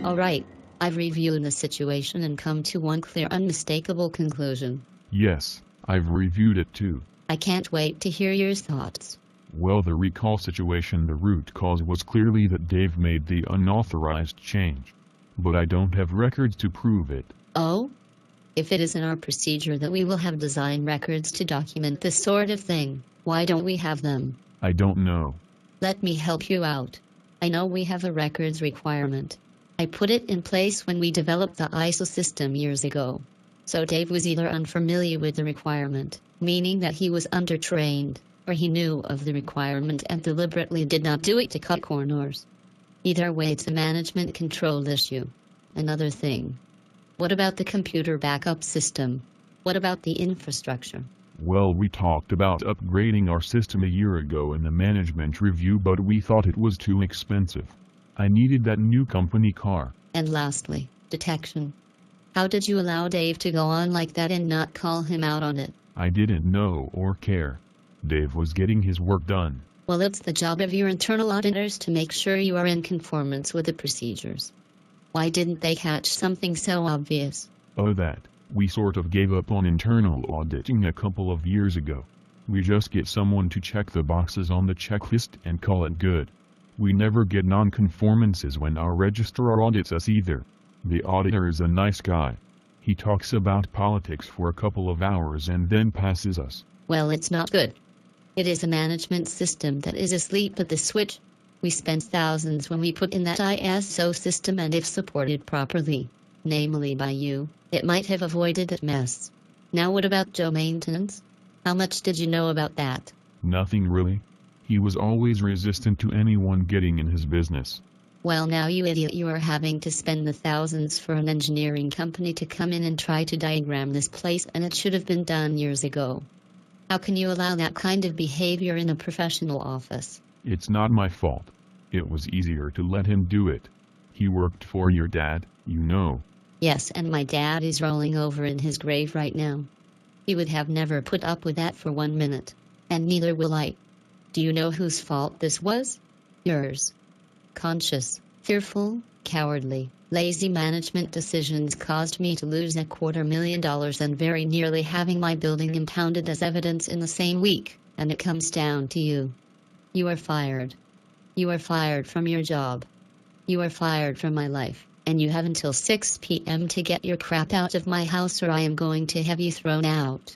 Alright, I've reviewed the situation and come to one clear, unmistakable conclusion. Yes, I've reviewed it too. I can't wait to hear your thoughts. Well, the recall situation, the root cause was clearly that Dave made the unauthorized change. But I don't have records to prove it. Oh? If it is in our procedure that we will have design records to document this sort of thing, why don't we have them? I don't know. Let me help you out. I know we have a records requirement. I put it in place when we developed the ISO system years ago. So Dave was either unfamiliar with the requirement, meaning that he was undertrained, or he knew of the requirement and deliberately did not do it to cut corners. Either way, it's a management control issue. Another thing. What about the computer backup system? What about the infrastructure? Well, we talked about upgrading our system a year ago in the management review, but we thought it was too expensive. I needed that new company car. And lastly, detection. How did you allow Dave to go on like that and not call him out on it? I didn't know or care. Dave was getting his work done. Well, it's the job of your internal auditors to make sure you are in conformance with the procedures. Why didn't they catch something so obvious? Oh, that. We sort of gave up on internal auditing a couple of years ago. We just get someone to check the boxes on the checklist and call it good. We never get non-conformances when our registrar audits us either. The auditor is a nice guy. He talks about politics for a couple of hours and then passes us. Well, it's not good. It is a management system that is asleep at the switch. We spent thousands when we put in that ISO system, and if supported properly, namely by you, it might have avoided that mess. Now what about Joe maintenance? How much did you know about that? Nothing really. He was always resistant to anyone getting in his business. Well, now you idiot, you are having to spend the thousands for an engineering company to come in and try to diagram this place, and it should have been done years ago. How can you allow that kind of behavior in a professional office? It's not my fault. It was easier to let him do it. He worked for your dad, you know. Yes, and my dad is rolling over in his grave right now. He would have never put up with that for 1 minute. And neither will I. Do you know whose fault this was? Yours. Conscious, fearful, cowardly, lazy management decisions caused me to lose $250,000 and very nearly having my building impounded as evidence in the same week, and it comes down to you. You are fired. You are fired from your job. You are fired from my life, and you have until 6 p.m. to get your crap out of my house, or I am going to have you thrown out.